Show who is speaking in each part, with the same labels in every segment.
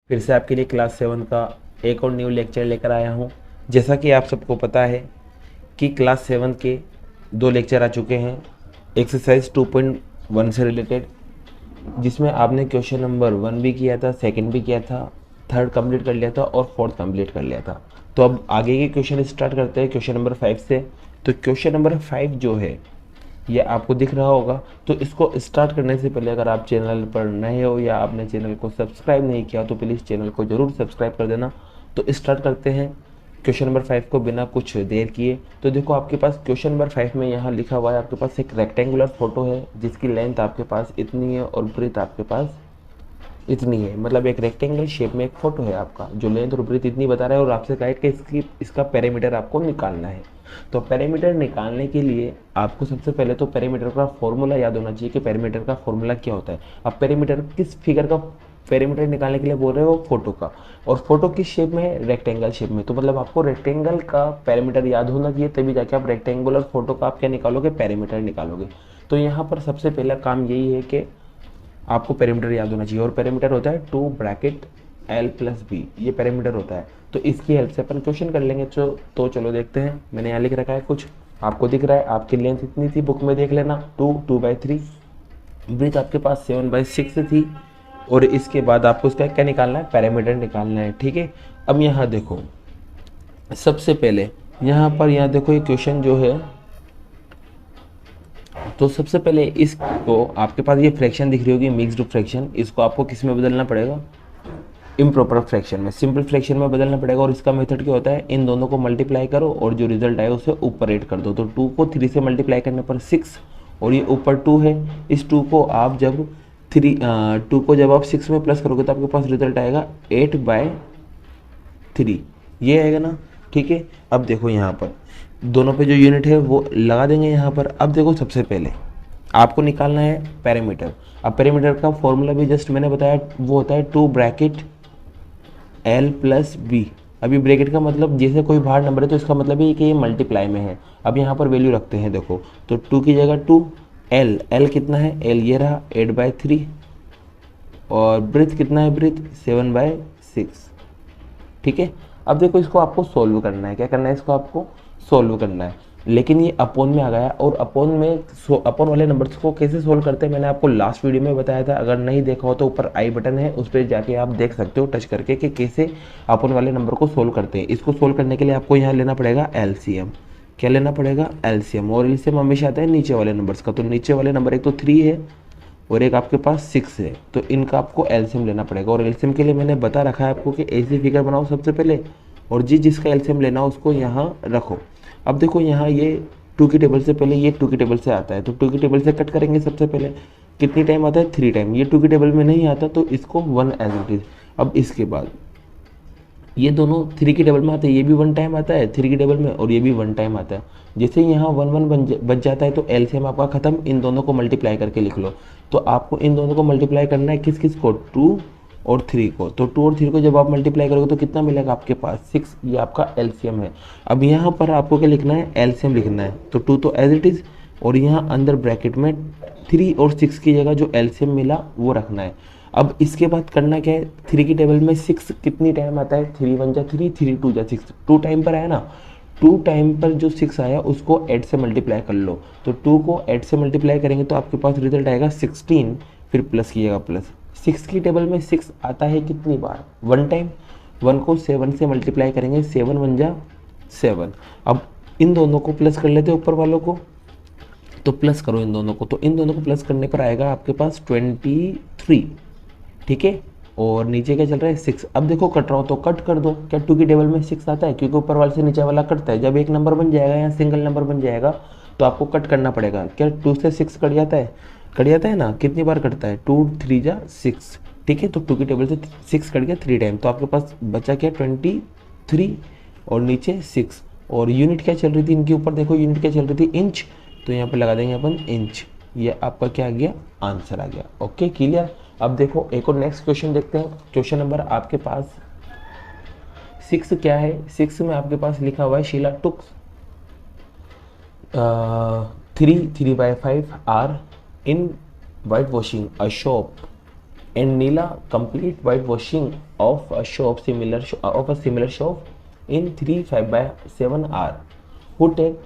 Speaker 1: फिर से आपके लिए क्लास 7 का एक और न्यू लेक्चर लेकर आया हूँ। जैसा कि आप सबको पता है कि क्लास 7 के 2 लेक्चर आ चुके हैं एक्सरसाइज 2.1 से रिलेटेड, जिसमें आपने क्वेश्चन नंबर 1 भी किया था, सेकंड भी किया था, थर्ड कंप्लीट कर लिया था और फोर्थ कंप्लीट कर लिया था। तो अब आगे के क्वेश्चन स्टार्ट करते हैं क्वेश्चन नंबर 5 से। तो क्वेश्चन नंबर 5 जो है ये आपको दिख रहा होगा। तो इसको स्टार्ट करने से पहले अगर आप चैनल पर नए हो या आपने चैनल को सब्सक्राइब नहीं किया तो प्लीज़ चैनल को ज़रूर सब्सक्राइब कर देना। तो स्टार्ट करते हैं क्वेश्चन नंबर 5 को बिना कुछ देर किए। तो देखो आपके पास क्वेश्चन नंबर 5 में यहाँ लिखा हुआ है, आपके पास एक रेक्टेंगुलर फोटो है जिसकी लेंथ आपके पास इतनी है और ब्रेथ आपके पास इतनी है। मतलब एक रेक्टेंगल शेप में एक फोटो है आपका जो लेंथ और ब्रेथ इतनी बता रहा है और आपसे कहा है कि इसका पेरीमीटर आपको निकालना है। तो पेरीमीटर निकालने के लिए आपको सबसे पहले तो पेरीमीटर का फॉर्मूला याद होना चाहिए कि पेरीमीटर का फॉर्मूला क्या होता है। अब पेरीमीटर किस फिगर का पेरीमीटर निकालने के लिए बोल रहे हो? फोटो का। और फोटो किस शेप में है? रेक्टेंगल शेप में। तो मतलब आपको रेक्टेंगल का पेरीमीटर याद होना चाहिए, तभी जाके आप रेक्टेंगुलर फोटो का आप क्या निकालोगे? पेरीमीटर निकालोगे। तो यहाँ पर सबसे पहला काम यही है कि आपको पेरीमीटर याद होना चाहिए और पेरीमीटर होता है 2 ब्रैकेट L+B, ये पेरीमीटर होता है। तो इसकी हेल्प से अपन क्वेश्चन कर लेंगे। तो चलो देखते हैं। मैंने यहाँ लिख रखा है, कुछ आपको दिख रहा है। आपकी लेंथ इतनी थी, बुक में देख लेना 2/3। ब्रेथ आपके पास 7/6 थी और इसके बाद आपको इसका क्या निकालना है? पेरीमीटर निकालना है। ठीक है। अब यहाँ देखो, सबसे पहले यहाँ देखो ये क्वेश्चन जो है, तो सबसे पहले इसको आपके पास ये फ्रैक्शन दिख रही होगी, मिक्स्ड फ्रैक्शन, इसको आपको किस में बदलना पड़ेगा? इम्प्रॉपर फ्रैक्शन में, सिंपल फ्रैक्शन में बदलना पड़ेगा। और इसका मेथड क्या होता है? इन दोनों को मल्टीप्लाई करो और जो रिजल्ट आए उसे ऊपर ऐड कर दो। तो 2 को 3 से मल्टीप्लाई करने पर 6 और ये ऊपर 2 है। इस 2 को आप जब 6 में प्लस करोगे तो आपके पास रिजल्ट आएगा 8/3, ये आएगा ना। ठीक है। अब देखो यहाँ पर दोनों पे जो यूनिट है वो लगा देंगे यहाँ पर। अब देखो सबसे पहले आपको निकालना है पेरीमीटर। अब पेरीमीटर का फॉर्मूला भी जस्ट मैंने बताया, वो होता है 2 ब्रैकेट L+B। अभी ब्रैकेट का मतलब जैसे कोई बाहर नंबर है तो इसका मतलब है कि ये मल्टीप्लाई में है। अब यहाँ पर वैल्यू रखते हैं, देखो तो 2 की जगह 2, L कितना है? L ये रहा 8/3 और ब्रेथ कितना है? ब्रेथ 7/6। ठीक है। अब देखो इसको आपको सोल्व करना है। क्या करना है? इसको आपको सोल्व करना है। लेकिन ये अपोन में आ गया और अपोन में अपोन वाले नंबर्स को कैसे सोल्व करते हैं मैंने आपको लास्ट वीडियो में बताया था। अगर नहीं देखा हो तो ऊपर आई बटन है, उस पर जाके आप देख सकते हो टच करके कि कैसे अपोन वाले नंबर को सोल्व करते हैं। इसको सोल्व करने के लिए आपको यहाँ लेना पड़ेगा एलसीएम। क्या लेना पड़ेगा? एलसीएम। और एलसीएम हमेशा आता है नीचे वाले नंबर्स का। तो नीचे वाले नंबर एक तो 3 है और एक आपके पास 6 है, तो इनका आपको एलसीएम लेना पड़ेगा। और एलसीएम के लिए मैंने बता रखा है आपको कि ऐसी फिगर बनाओ सबसे पहले और जिसका एलसीएम लेना हो उसको यहाँ रखो। अब देखो यहाँ ये 2 की टेबल से पहले ये 2 की टेबल से आता है, तो 2 की टेबल से कट करेंगे सबसे पहले। कितनी टाइम आता है? 3 टाइम। ये 2 की टेबल में नहीं आता तो इसको 1 एज इट इज। अब इसके बाद ये दोनों 3 की टेबल में आते हैं, ये भी 1 टाइम आता है 3 की टेबल में और ये भी 1 टाइम आता है। जैसे यहाँ 1 बच जाता है तो एलसीएम आपका खत्म। इन दोनों को मल्टीप्लाई करके लिख लो। तो आपको इन दोनों को मल्टीप्लाई करना है किस किस को? 2 और 3 को। तो 2 और 3 को जब आप मल्टीप्लाई करोगे तो कितना मिलेगा आपके पास? 6। ये आपका एलसीएम है। अब यहाँ पर आपको क्या लिखना है? एलसीएम लिखना है। तो 2 तो एज इट इज और यहाँ अंदर ब्रैकेट में 3 और 6 की जगह जो एलसीएम मिला वो रखना है। अब इसके बाद करना क्या है? 3 की टेबल में 6 कितनी टाइम आता है? 3 1 जा 3, 3 2 जा 6, 2 टाइम पर आया ना। 2 टाइम पर जो 6 आया उसको 8 से मल्टीप्लाई कर लो। तो 2 को 8 से मल्टीप्लाई करेंगे तो आपके पास रिजल्ट आएगा 16, फिर प्लस कीजिएगा प्लस। 6 की टेबल में 6 आता है कितनी बार? 1 टाइम। 1 को 7 से मल्टीप्लाई करेंगे, 7 1 जा 7। अब इन दोनों को प्लस कर लेते हैं ऊपर वालों को, तो प्लस करो इन दोनों को। तो इन दोनों को प्लस करने पर आएगा आपके पास 23। ठीक है। और नीचे क्या चल रहा है? 6। अब देखो कट रहा हो तो कट कर दो। क्या 2 की टेबल में 6 आता है? क्योंकि ऊपर वाले से नीचे वाला कटता है। जब एक नंबर बन जाएगा या सिंगल नंबर बन जाएगा तो आपको कट करना पड़ेगा। क्या 2 से 6 कट जाता है? कट जाता है ना। कितनी बार कटता है? 2 3 जा 6। ठीक है। तो 2 की टेबल से 6 कट गया 3 टाइम, तो आपके पास बचा क्या? 23 और नीचे 6। और यूनिट क्या चल रही थी इनके ऊपर? देखो यूनिट क्या चल रही थी? इंच। तो यहाँ पर लगा देंगे अपन इंच। ये आपका क्या आ गया? आंसर आ गया। Okay, clear. अब देखो एक और नेक्स्ट क्वेश्चन देखते हैं। क्वेश्चन नंबर आपके पास 6 क्या है? 6 में आपके पास लिखा हुआ है Sheela took 3/5 are in whitewashing a shop and Neela complete whitewashing of a shop similar shop in 3/5/7 are who take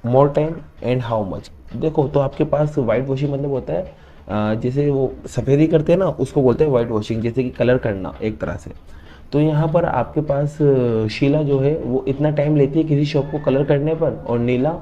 Speaker 1: more time and how much. देखो तो आपके पास वाइट वॉशिंग मतलब होता है जैसे वो सफ़ेदी करते हैं ना, उसको बोलते हैं वाइट वॉशिंग, जैसे कि कलर करना एक तरह से। तो यहाँ पर आपके पास शीला जो है वो इतना टाइम लेती है किसी शॉप को कलर करने पर, और नीला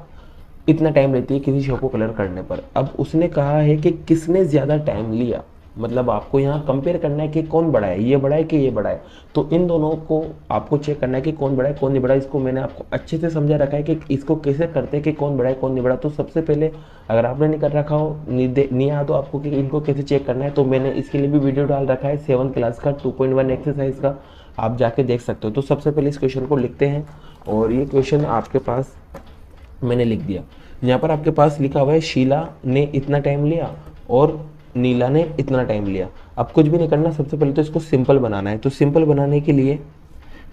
Speaker 1: इतना टाइम लेती है किसी शॉप को कलर करने पर। अब उसने कहा है कि किसने ज़्यादा टाइम लिया, मतलब आपको यहाँ कंपेयर करना है कि कौन बड़ा है, ये बड़ा है कि ये बड़ा है। तो इन दोनों को आपको चेक करना है कि कौन बड़ा है कौन नहीं बड़ा है। इसको मैंने आपको अच्छे से समझा रखा है कि इसको कैसे करते हैं कि कौन बड़ा है कौन नहीं बड़ा। तो सबसे पहले अगर आपने नहीं कर रखा हो, नहीं याद हो आपको कि इनको कैसे चेक करना है, तो मैंने इसके लिए भी वीडियो डाल रखा है 7th क्लास का 2.1 एक्सरसाइज का, आप जाके देख सकते हो। तो सबसे पहले इस क्वेश्चन को लिखते हैं, और ये क्वेश्चन आपके पास मैंने लिख दिया। यहाँ पर आपके पास लिखा हुआ है शीला ने इतना टाइम लिया और नीला ने इतना टाइम लिया। अब कुछ भी नहीं करना, सबसे पहले तो इसको सिंपल बनाना है। तो सिंपल बनाने के लिए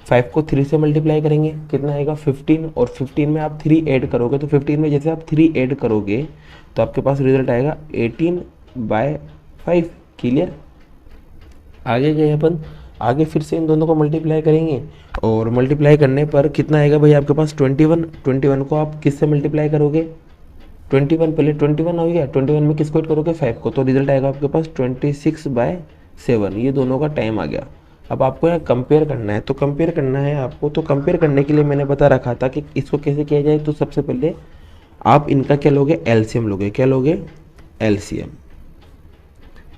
Speaker 1: 5 को 3 से मल्टीप्लाई करेंगे, कितना आएगा 15, और 15 में आप 3 ऐड करोगे, तो 15 में जैसे आप 3 ऐड करोगे तो आपके पास रिजल्ट आएगा 18/5। क्लियर। आगे गए अपन, आगे फिर से इन दोनों को मल्टीप्लाई करेंगे, और मल्टीप्लाई करने पर कितना आएगा भाई आपके पास 21। 21 को आप किससे मल्टीप्लाई करोगे, 21 पहले 21 हो गया, 21 में किसको ऐड करोगे 5 को, तो रिजल्ट आएगा आपके पास 26/7। ये दोनों का टाइम आ गया। अब आपको यहाँ कंपेयर करना है, तो कंपेयर करना है आपको, तो कंपेयर करने के लिए मैंने बता रखा था कि इसको कैसे किया जाए। तो सबसे पहले आप इनका क्या लोगे, एलसीएम लोगे। क्या लोगे, एलसीएम।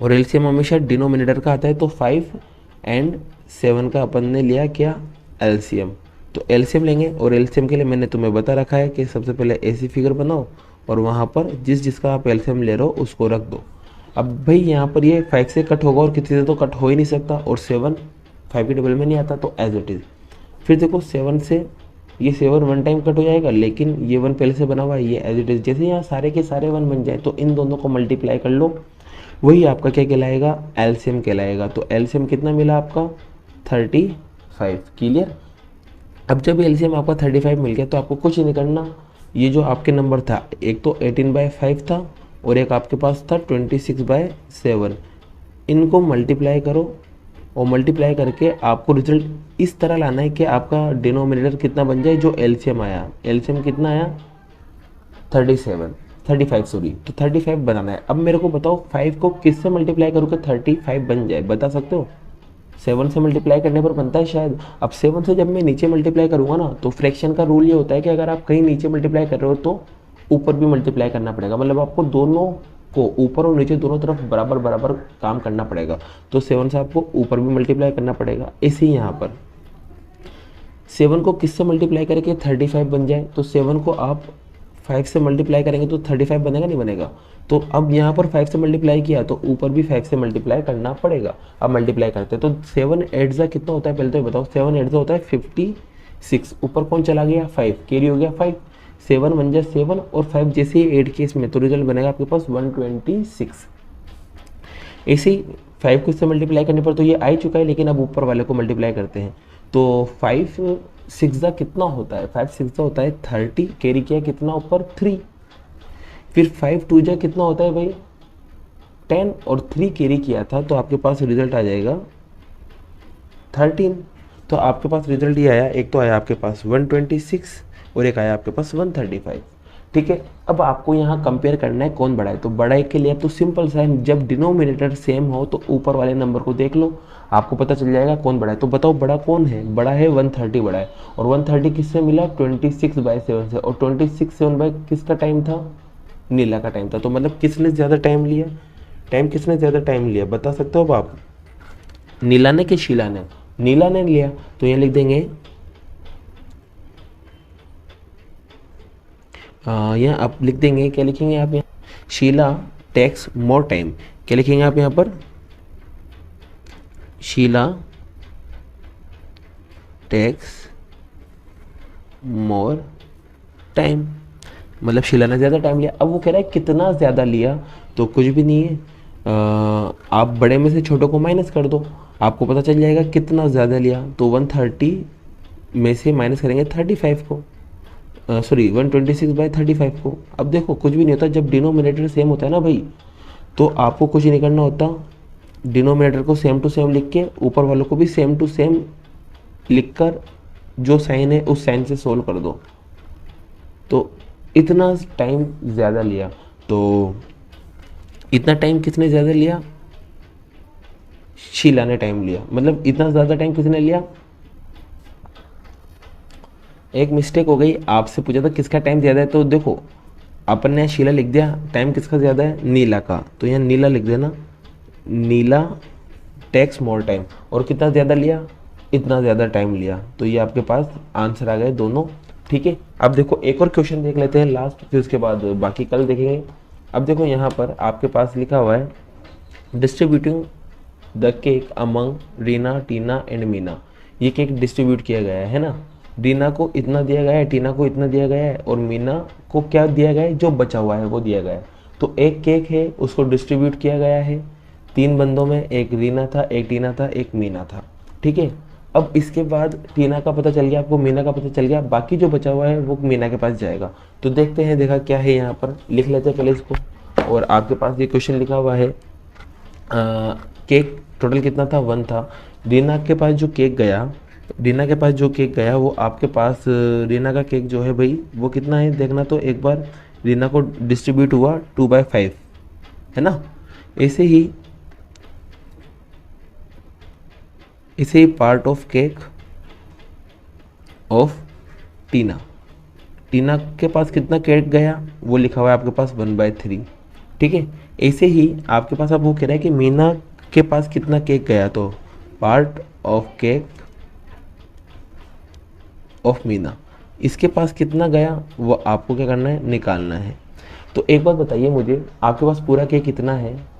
Speaker 1: और एलसीएम हमेशा डिनोमिनेटर का आता है, तो 5 एंड 7 का अपन ने लिया क्या, एलसीएम। तो एलसीएम लेंगे, और एलसीएम के लिए मैंने तुम्हें बता रखा है कि सबसे पहले ऐसी फिगर बनाओ और वहाँ पर जिसका आप एलसीएम ले रहे हो उसको रख दो। अब भाई यहाँ पर ये 5 से कट होगा और किसी से तो कट हो ही नहीं सकता, और 7 5 के डबल में नहीं आता, तो एज इट इज़। फिर देखो 7 से ये 7 1 टाइम कट हो जाएगा, लेकिन ये 1 पहले से बना हुआ है, ये एज इट इज़। जैसे यहाँ सारे के सारे 1 बन जाए तो इन दोनों को मल्टीप्लाई कर लो, वही आपका क्या कहलाएगा, एलसीएम कहलाएगा। तो एलसीएम कितना मिला आपका 35। क्लियर। अब जब एलसीएम आपका 35 मिल गया तो आपको कुछ नहीं करना, ये जो आपके नंबर था, एक तो 18/5 था और एक आपके पास था 26/7, इनको मल्टीप्लाई करो, और मल्टीप्लाई करके आपको रिजल्ट इस तरह लाना है कि आपका डिनोमिनेटर कितना बन जाए जो एलसीएम आया। एलसीएम कितना आया 35 सॉरी, तो 35 बनाना है। अब मेरे को बताओ 5 को किससे मल्टीप्लाई करूँ कि 35 बन जाए, बता सकते हो। 7 से मल्टीप्लाई करने पर बनता है शायद। अब 7 से जब मैं नीचे मल्टीप्लाई करूँगा ना, तो फ्रैक्शन का रूल ये होता है कि अगर आप कहीं नीचे मल्टीप्लाई कर रहे हो तो ऊपर भी मल्टीप्लाई करना पड़ेगा, मतलब आपको दोनों को ऊपर और नीचे दोनों तरफ बराबर बराबर काम करना पड़ेगा। तो 7 से आपको ऊपर भी मल्टीप्लाई करना पड़ेगा। इसी यहाँ पर 7 को किससे मल्टीप्लाई करके 35 बन जाए, तो 7 को आप 5 से मल्टीप्लाई करेंगे तो 35 बनेगा नहीं बनेगा। तो अब यहाँ पर 5 से मल्टीप्लाई किया तो ऊपर भी 5 से मल्टीप्लाई करना पड़ेगा। अब मल्टीप्लाई करते हैं तो 7 8 जा कितना होता है, पहले तो ये बताओ। 7 8 जा होता है 56। ऊपर कौन चला गया 5, कैरी हो गया 5। 7 1 जा 7 और 5 जैसे ही 8 के इसमें, तो रिजल्ट बनेगा आपके पास 126। ऐसे ही 5 को इससे मल्टीप्लाई करने पर तो ये आ ही चुका है, लेकिन अब ऊपर वाले को मल्टीप्लाई करते हैं। तो 5 6 जा कितना होता है, 5 6 जा होता है 30, कैरी किया कितना ऊपर 3। फिर 5 2 जा कितना होता है भाई 10, और 3 कैरी किया था, तो आपके पास रिजल्ट आ जाएगा 13। तो आपके पास रिजल्ट ये आया, एक तो आया आपके पास 126 और एक आया आपके पास 135। ठीक है। अब आपको यहाँ कंपेयर करना है कौन बड़ा है। तो बड़ा के लिए तो सिंपल सा है, जब डिनोमिनेटर सेम हो तो ऊपर वाले नंबर को देख लो, आपको पता चल जाएगा कौन बड़ा है। तो बताओ बड़ा कौन है, बड़ा है 130 बड़ा है। और 130 किससे मिला 26/7 से, और 26/7 किसका टाइम था, नीला का टाइम था। तो मतलब किसने ज़्यादा टाइम लिया, किसने ज़्यादा टाइम लिया बता सकते हो अब आप, नीला ने कि शीला ने, नीला ने लिया। तो यहाँ लिख देंगे यहाँ आप लिख देंगे, क्या लिखेंगे आप यहाँ, शीला टेक्स मोर टाइम। क्या लिखेंगे आप यहाँ पर, शीला टेक्स मोर टाइम, मतलब शीला ने ज़्यादा टाइम लिया। अब वो कह रहा है कितना ज़्यादा लिया, तो कुछ भी नहीं है, आप बड़े में से छोटे को माइनस कर दो, आपको पता चल जाएगा कितना ज़्यादा लिया। तो 130 में से माइनस करेंगे 35 को, सॉरी 126/35 को। अब देखो कुछ भी नहीं होता, जब डिनोमिनेटर सेम होता है ना भाई, तो आपको कुछ नहीं करना होता, डिनोमिनेटर को सेम टू सेम लिख के ऊपर वालों को भी सेम टू सेम लिखकर जो साइन है उस साइन से सोल्व कर दो। तो इतना टाइम ज़्यादा लिया। तो इतना टाइम किसने ज़्यादा लिया? शीला ने टाइम लिया। मतलब इतना ज़्यादा टाइम किसने लिया? एक मिस्टेक हो गई, आपसे पूछा था किसका टाइम ज़्यादा है, तो देखो अपन ने शीला लिख दिया, टाइम किसका ज़्यादा है? नीला का। तो यहाँ नीला लिख देना, नीला टेक्स मोर टाइम। और कितना ज़्यादा लिया? इतना ज़्यादा टाइम लिया। तो ये आपके पास आंसर आ गए दोनों। ठीक है, अब देखो एक और क्वेश्चन देख लेते हैं लास्ट, फिर उसके बाद बाकी कल देखेंगे। अब देखो यहाँ पर आपके पास लिखा हुआ है distributing the cake among Reena, Tina and Meena. ये केक डिस्ट्रीब्यूट किया गया है ना। रीना को इतना दिया गया है, टीना को इतना दिया गया है, और मीना को क्या दिया गया है? जो बचा हुआ है वो दिया गया है। तो एक केक है, उसको डिस्ट्रीब्यूट किया गया है 3 बंदों में, एक रीना था, एक टीना था, एक मीना था। ठीक है, अब इसके बाद टीना का पता चल गया आपको, मीना का पता चल गया, बाकी जो बचा हुआ है वो मीना के पास जाएगा। तो देखते हैं, देखा क्या है यहाँ पर, लिख लेते हैं पहले इसको। और आपके पास ये क्वेश्चन लिखा हुआ है केक टोटल कितना था? 1 था। रीना के पास जो केक गया, रीना के पास जो केक गया वो आपके पास, रीना का केक जो है भाई वो कितना है देखना। तो एक बार रीना को डिस्ट्रीब्यूट हुआ 2/5, है ना। ऐसे ही पार्ट ऑफ केक ऑफ टीना, टीना के पास कितना केक गया वो लिखा हुआ है आपके पास 1/3। ठीक है, ऐसे ही आपके पास अब वो कह रहा है कि मीना के पास कितना केक गया, तो part of cake of Meena, इसके पास कितना गया वो आपको क्या करना है? निकालना है। तो एक बात बताइए मुझे, आपके पास पूरा केक कितना है?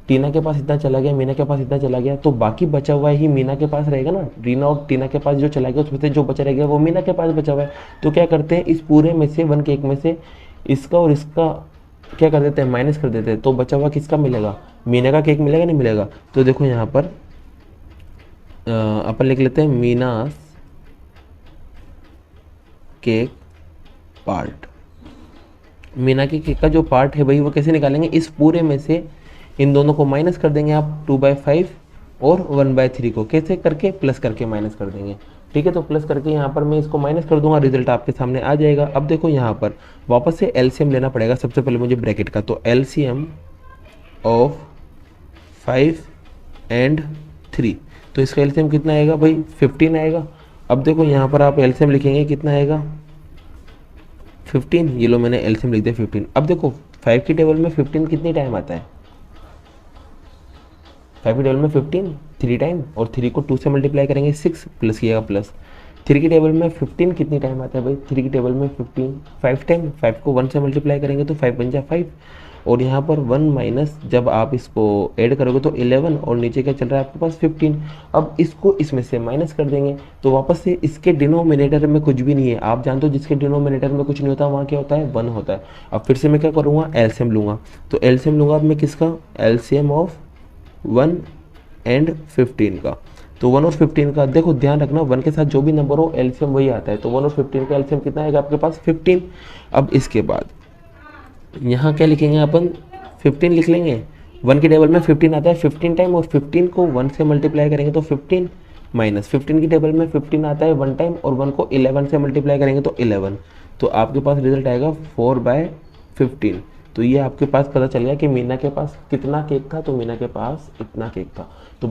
Speaker 1: टीना के पास इतना चला गया, मीना के पास इतना चला गया, तो बाकी बचा हुआ ही मीना के पास रहेगा ना। रीना और टीना के पास जो चला गया उसमें से जो बचा रह गया वो मीना के पास बचा हुआ है। तो क्या करते हैं, इस पूरे में से 1 केक में से इसका और इसका क्या कर देते हैं? माइनस कर देते हैं। तो बचा हुआ किसका मिलेगा? मीना का केक मिलेगा, नहीं मिलेगा? तो देखो यहाँ पर अपन लिख लेते हैं मीनास केक पार्ट। मीना के केक का जो पार्ट है भाई वो कैसे निकालेंगे? इस पूरे में से इन दोनों को माइनस कर देंगे आप, 2/5 और 1/3 को कैसे करके? प्लस करके माइनस कर देंगे। ठीक है, तो प्लस करके यहाँ पर मैं इसको माइनस कर दूंगा, रिजल्ट आपके सामने आ जाएगा। अब देखो यहाँ पर वापस से एलसीएम लेना पड़ेगा सबसे पहले मुझे ब्रैकेट का। तो एलसीएम ऑफ 5 एंड 3, तो इसका एलसीएम कितना आएगा भाई? 15 आएगा। अब देखो यहाँ पर आप एलसीएम लिखेंगे, कितना आएगा? 15। ये लो मैंने एलसीएम लिख दिया 15। अब देखो 5 की टेबल में 15 कितनी टाइम आता है? 5 की टेबल में 15 3 टाइम, और 3 को 2 से मल्टीप्लाई करेंगे 6, प्लस किएगा प्लस। 3 की टेबल में 15 कितनी टाइम आता है भाई? 3 की टेबल में 15 5 टाइम, 5 को 1 से मल्टीप्लाई करेंगे तो 5 बन जाए 5, और यहाँ पर 1 माइनस जब आप इसको ऐड करोगे तो 11, और नीचे क्या चल रहा है आपके पास? 15। अब इसको इसमें से माइनस कर देंगे तो वापस से इसके डिनोमिनेटर में कुछ भी नहीं है। आप जानते हो जिसके डिनोमिनेटर में कुछ नहीं होता वहाँ क्या होता है? 1 होता है। अब फिर से मैं क्या करूँगा? एलसीएम लूँगा। तो एलसीएम लूँगा अब मैं किसका? एलसीएम ऑफ 1 एंड 15 का। तो 1 और 15 का देखो ध्यान रखना, 1 के साथ जो भी नंबर हो एलसीएम वही आता है। तो 1 और 15 का एलसीएम कितना आएगा आपके पास? 15। अब इसके बाद यहाँ क्या लिखेंगे अपन? 15 लिख लेंगे। 1 की टेबल में 15 आता है 15 टाइम, और 15 को 1 से मल्टीप्लाई करेंगे तो 15, माइनस 15 की टेबल में 15 आता है 1 टाइम, और 1 को 11 से मल्टीप्लाई करेंगे तो 11। तो आपके पास रिजल्ट आएगा 4/15। तो ये आपके पास पता चल गया कि मीना के पास कितना केक था। तो मीना के पास इतना केक था। तो